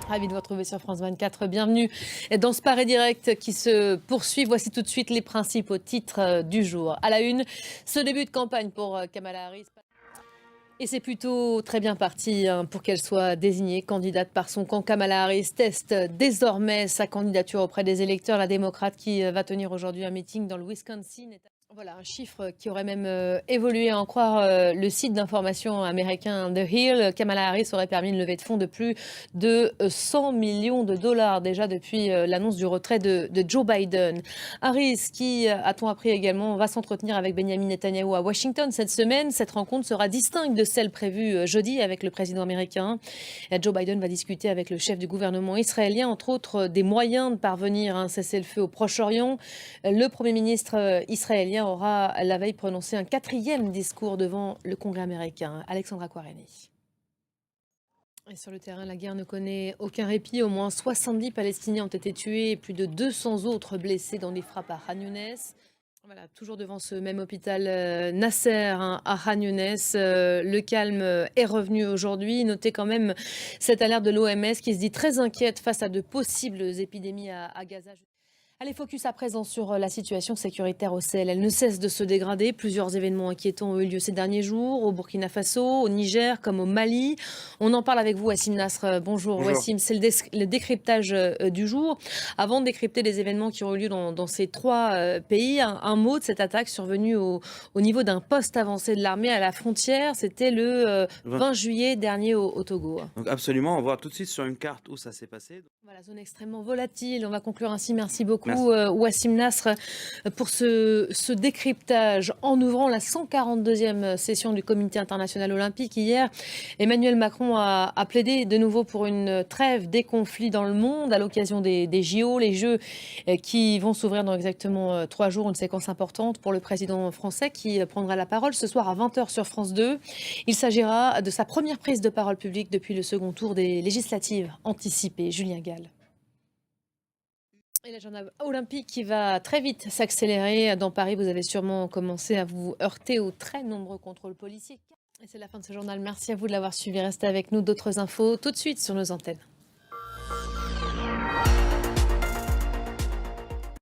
Ravi de vous retrouver sur France 24. Bienvenue dans ce Paris Direct qui se poursuit. Voici tout de suite les principaux titres du jour. À la une, ce début de campagne pour Kamala Harris. Et c'est plutôt très bien parti pour qu'elle soit désignée candidate par son camp. Kamala Harris teste désormais sa candidature auprès des électeurs. La démocrate qui va tenir aujourd'hui un meeting dans le Wisconsin. Voilà un chiffre qui aurait même évolué, à en croire le site d'information américain The Hill. Kamala Harris aurait permis une levée de fonds de plus de 100 millions de dollars déjà depuis l'annonce du retrait de Joe Biden. Harris, qui, a-t-on appris également, va s'entretenir avec Benjamin Netanyahou à Washington cette semaine. Cette rencontre sera distincte de celle prévue jeudi avec le président américain. Joe Biden va discuter avec le chef du gouvernement israélien, entre autres, des moyens de parvenir à un cessez-le-feu au Proche-Orient. Le Premier ministre israélien aura la veille prononcé un 4e discours devant le Congrès américain. Alexandra Kouareni. Et sur le terrain, la guerre ne connaît aucun répit. Au moins 70 Palestiniens ont été tués et plus de 200 autres blessés dans des frappes à Khan Younes. Voilà, toujours devant ce même hôpital Nasser à Khan Younes. Le calme est revenu aujourd'hui. Notez quand même cette alerte de l'OMS qui se dit très inquiète face à de possibles épidémies à Gaza. Allez, focus à présent sur la situation sécuritaire au Sahel. Elle ne cesse de se dégrader. Plusieurs événements inquiétants ont eu lieu ces derniers jours, au Burkina Faso, au Niger, comme au Mali. On en parle avec vous, Wassim Nasr. Bonjour, Wassim. C'est le décryptage du jour. Avant de décrypter les événements qui ont eu lieu dans ces trois pays, un mot de cette attaque survenue au niveau d'un poste avancé de l'armée à la frontière. C'était le 20 juillet dernier au Togo. Donc absolument, on va voir tout de suite sur une carte où ça s'est passé. Voilà, zone extrêmement volatile. On va conclure ainsi. Merci beaucoup, Merci. Wassim Nasr, pour ce décryptage. En ouvrant la 142e session du Comité international olympique hier, Emmanuel Macron a plaidé de nouveau pour une trêve des conflits dans le monde à l'occasion des JO, les Jeux qui vont s'ouvrir dans exactement 3 jours, une séquence importante pour le président français qui prendra la parole ce soir à 20h sur France 2. Il s'agira de sa première prise de parole publique depuis le second tour des législatives anticipées. Julien Gall. Et l'agenda olympique qui va très vite s'accélérer. Dans Paris, vous avez sûrement commencé à vous heurter aux très nombreux contrôles policiers. Et c'est la fin de ce journal. Merci à vous de l'avoir suivi. Restez avec nous. D'autres infos tout de suite sur nos antennes.